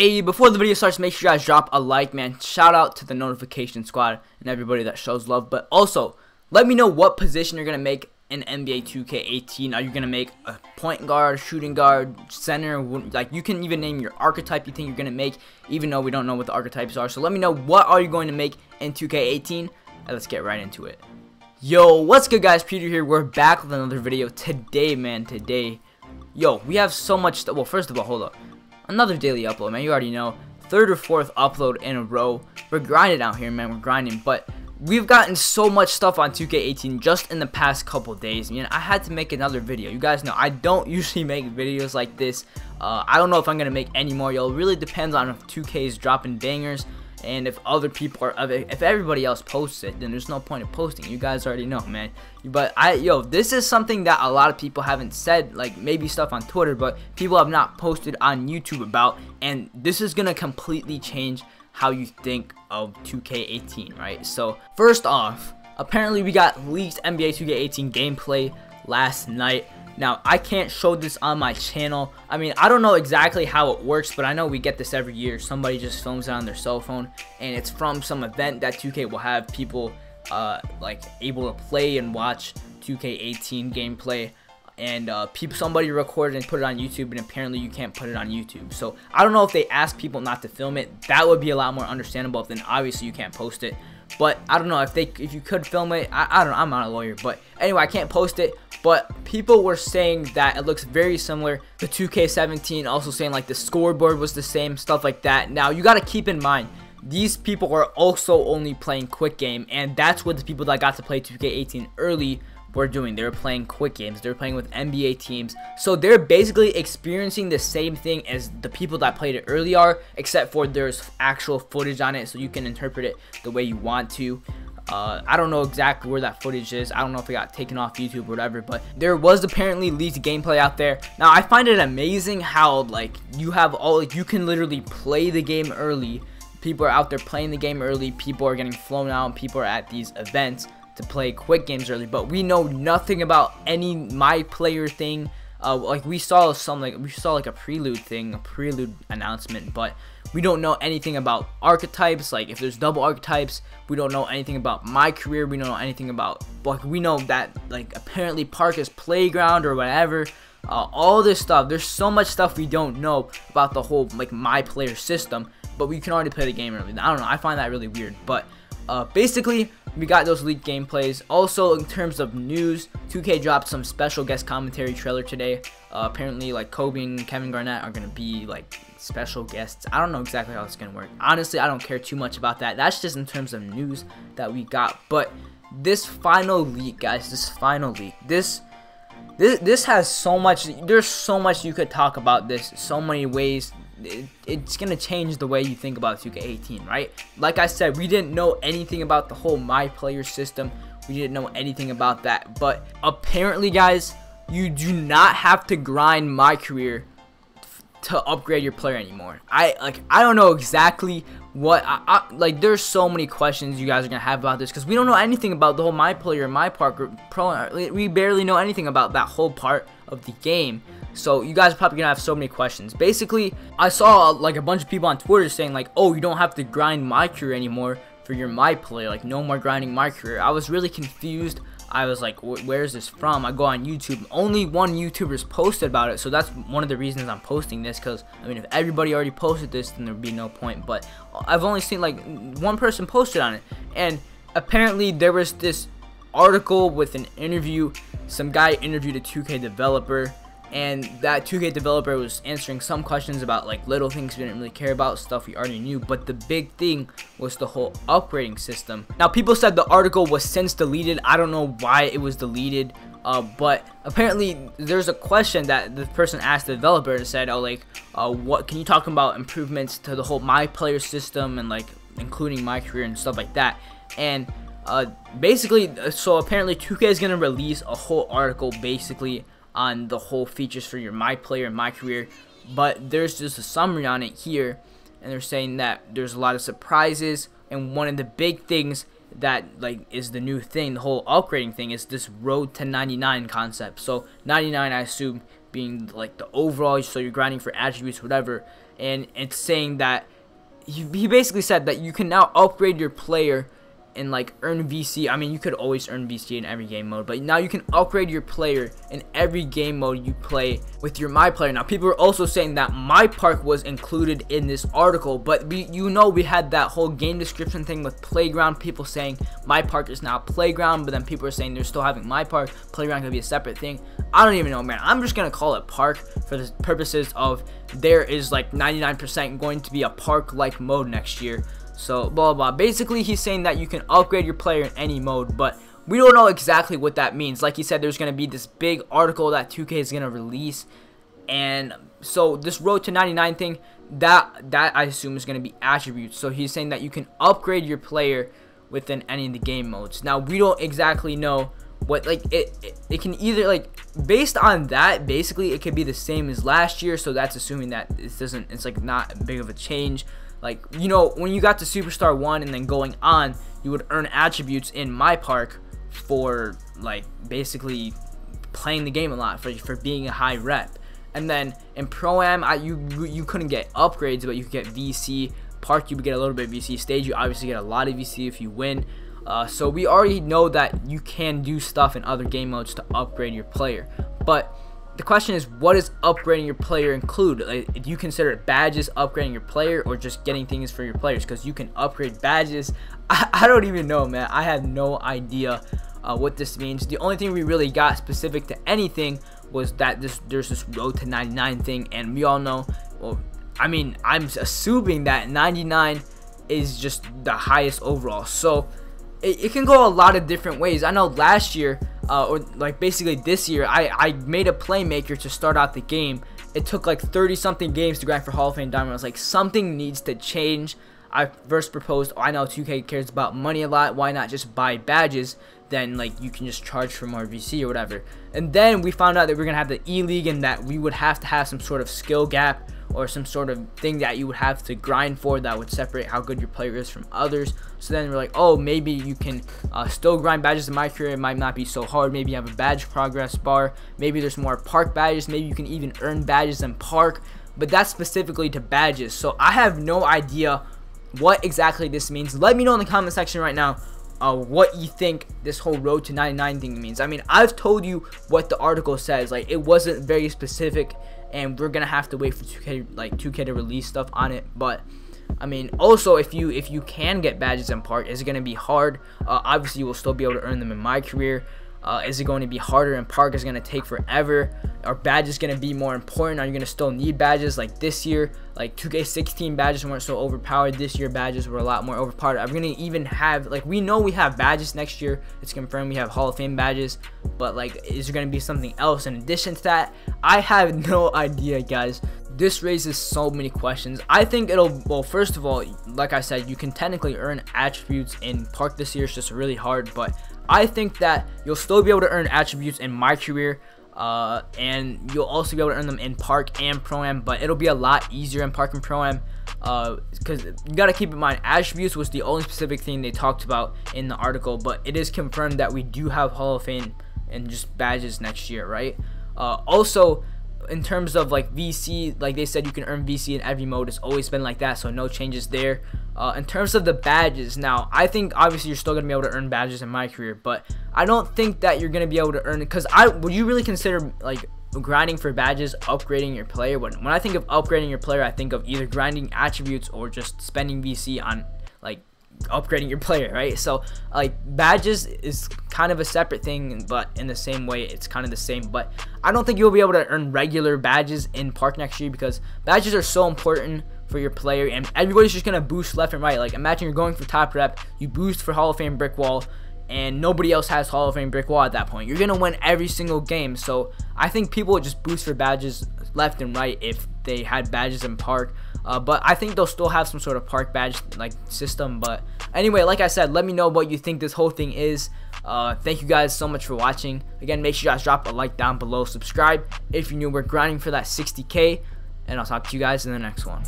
Hey, before the video starts, make sure you guys drop a like, man. Shout out to the notification squad and everybody that shows love. But also, let me know what position you're going to make in NBA 2K18. Are you going to make a point guard, shooting guard, center? Like, you can even name your archetype you think you're going to make, even though we don't know what the archetypes are. So let me know, what are you going to make in 2K18? And let's get right into it. Yo, what's good, guys? Peter here. We're back with another video today, man. Yo, we have so much stuff. Well, first of all, hold up. Another daily upload, man. You already know. Third or fourth upload in a row. We're grinding out here, man. We're grinding. But we've gotten so much stuff on 2K18 just in the past couple days. I had to make another video. You guys know I don't usually make videos like this. I don't know if I'm going to make any more, yo. It really depends on if 2K is dropping bangers. And if other people are, if everybody else posts it, then there's no point in posting. You guys already know, man. But yo, this is something that a lot of people haven't said, like maybe stuff on Twitter, but people have not posted on YouTube about. And this is gonna completely change how you think of 2K18, right? So first off, apparently we got leaked NBA 2K18 gameplay last night. Now, I can't show this on my channel. I mean, I don't know exactly how it works, but I know we get this every year. Somebody just films it on their cell phone, and it's from some event that 2K will have people like able to play and watch 2K18 gameplay. And somebody recorded and put it on YouTube, and apparently you can't put it on YouTube. So I don't know if they ask people not to film it. That would be a lot more understandable. Then obviously you can't post it. But I don't know if you could film it. I don't know. I'm not a lawyer, but anyway, I can't post it. But people were saying that it looks very similar to 2K17, also saying like the scoreboard was the same, stuff like that. Now, you got to keep in mind, these people are also only playing quick game, and that's what the people that got to play 2K18 early were doing. They were playing quick games. They were playing with NBA teams. So they're basically experiencing the same thing as the people that played it early are, except for there's actual footage on it, so you can interpret it the way you want to. I don't know exactly where that footage is. I don't know if it got taken off YouTube or whatever, but there was apparently leaked gameplay out there. Now, I find it amazing how like you can literally play the game early. People are out there playing the game early. People are getting flown out. People are at these events to play quick games early, but we know nothing about any my player thing. Like we saw like a prelude announcement, but we don't know anything about archetypes. Like if there's double archetypes, we don't know anything about Mycareer. We don't know anything about, like, we know that like apparently Park is playground or whatever. All this stuff. There's so much stuff we don't know about the whole like my player system, but we can already play the game early. I don't know. I find that really weird, but basically we got those leaked gameplays. Also, in terms of news, 2K dropped some special guest commentary trailer today. Apparently, like Kobe and Kevin Garnett are gonna be like special guests. I don't know exactly how it's gonna work. Honestly, I don't care too much about that. That's just in terms of news that we got. But this final leak, guys, this has so much. There's so much you could talk about this. So many ways. It's gonna change the way you think about 2K18, right? Like I said, we didn't know anything about the whole my player system. We didn't know anything about that, but apparently, guys, you do not have to grind Mycareer to upgrade your player anymore. I don't know exactly what like there's so many questions you guys are gonna have about this, because we don't know anything about the whole my player, my part pro. We barely know anything about that whole part of the game. So you guys are probably gonna have so many questions. Basically, I saw like a bunch of people on Twitter saying like, oh, you don't have to grind Mycareer anymore for your my player, like no more grinding Mycareer. I was really confused. I was like, where's this from? I go on YouTube. Only one YouTuber's posted about it, so that's one of the reasons I'm posting this, because I mean, if everybody already posted this, then there'd be no point. But I've only seen like one person posted on it, and apparently there was this article with an interview. Some guy interviewed a 2K developer, and that 2K developer was answering some questions about like little things we didn't really care about, stuff we already knew. But the big thing was the whole upgrading system. Now, people said the article was since deleted. I don't know why it was deleted, but apparently there's a question that the person asked the developer and said, oh, like, what can you talk about improvements to the whole my player system and like including Mycareer and stuff like that. And basically, so apparently 2K is gonna release a whole article basically on the whole features for your my player and Mycareer, but there's just a summary on it here, and they're saying that there's a lot of surprises, and one of the big things that like is the new thing, the whole upgrading thing, is this road to 99 concept. So 99, I assume, being like the overall, so you're grinding for attributes, whatever, and it's saying that he basically said that you can now upgrade your player and like earn VC. I mean, you could always earn VC in every game mode, but now you can upgrade your player in every game mode you play with your My Player. Now, people are also saying that My Park was included in this article, but we had that whole game description thing with Playground. People saying My Park is now Playground, but then people are saying they're still having My Park. Playground could be a separate thing. I don't even know, man. I'm just gonna call it Park for the purposes of there is like 99% going to be a Park-like mode next year. So blah blah blah. Basically, he's saying that you can upgrade your player in any mode, but we don't know exactly what that means. Like he said, there's gonna be this big article that 2K is gonna release, and so this road to 99 thing, that I assume is gonna be attributes. So he's saying that you can upgrade your player within any of the game modes. Now we don't exactly know what, like, it can either, like, based on that, basically it could be the same as last year. So that's assuming that it's like not big of a change. Like, you know, when you got to Superstar 1 and then going on, you would earn attributes in My Park for, like, basically playing the game a lot, for being a high rep. And then in Pro-Am, you couldn't get upgrades, but you could get VC. Park, you would get a little bit of VC. Stage, you obviously get a lot of VC if you win. So we already know that you can do stuff in other game modes to upgrade your player. But the question is, what does upgrading your player include? Like, do you consider badges upgrading your player, or just getting things for your players? Because you can upgrade badges. I don't even know, man. I have no idea what this means. The only thing we really got specific to anything was that there's this road to 99 thing, and we all know, well, I mean, I'm assuming that 99 is just the highest overall. So it can go a lot of different ways. I know last year, or like basically this year, I made a playmaker to start out the game. It took like 30 something games to grind for Hall of Fame Diamond. I was like, something needs to change. I first proposed, I know 2K cares about money a lot, why not just buy badges? Then like you can just charge for more VC or whatever. And then we found out that we're gonna have the E-League, and that we would have to have some sort of skill gap or some sort of thing that you would have to grind for that would separate how good your player is from others. So then we're like, oh, maybe you can still grind badges in Mycareer. It might not be so hard. Maybe you have a badge progress bar. Maybe there's more Park badges. Maybe you can even earn badges in Park. But that's specifically to badges. So I have no idea what exactly this means. Let me know in the comment section right now what you think this whole road to 99 thing means. I mean, I've told you what the article says. Like, it wasn't very specific, and we're gonna have to wait for 2K to release stuff on it. But I mean, also, if you can get badges in Park, is it gonna be hard? Obviously, you will still be able to earn them in Mycareer. Is it going to be harder in Park? Is it going to take forever? Are badges going to be more important? Are you going to still need badges? Like this year, like 2K16 badges weren't so overpowered. This year, badges were a lot more overpowered. Are we going to even have, like, we know we have badges next year. It's confirmed we have Hall of Fame badges. But, like, is there going to be something else in addition to that? I have no idea, guys. This raises so many questions. I think it'll, well, first of all, like I said, you can technically earn attributes in Park this year. It's just really hard, but I think that you'll still be able to earn attributes in Mycareer, and you'll also be able to earn them in Park and Pro-Am, but it'll be a lot easier in Park and Pro-Am, because you got to keep in mind, attributes was the only specific thing they talked about in the article, but it is confirmed that we do have Hall of Fame and just badges next year, right? Also, in terms of like VC, like they said, you can earn VC in every mode. It's always been like that, so no changes there. In terms of the badges, now I think obviously you're still gonna be able to earn badges in Mycareer, but I don't think that you're gonna be able to earn it, because would you really consider like grinding for badges upgrading your player? When I think of upgrading your player, I think of either grinding attributes or just spending VC on like upgrading your player, right? So like badges is kind of a separate thing, but in the same way it's kind of the same. But I don't think you'll be able to earn regular badges in Park next year, because badges are so important for your player, and everybody's just gonna boost left and right. Like, imagine you're going for top rep, you boost for Hall of Fame brick wall, and nobody else has Hall of Fame brick wall at that point. You're gonna win every single game. So I think people would just boost for badges left and right if they had badges in Park. But I think they'll still have some sort of Park badge like system. But anyway, like I said, let me know what you think this whole thing is. Thank you guys so much for watching. Again, make sure you guys drop a like down below, subscribe if you're new. We're grinding for that 60K, and I'll talk to you guys in the next one.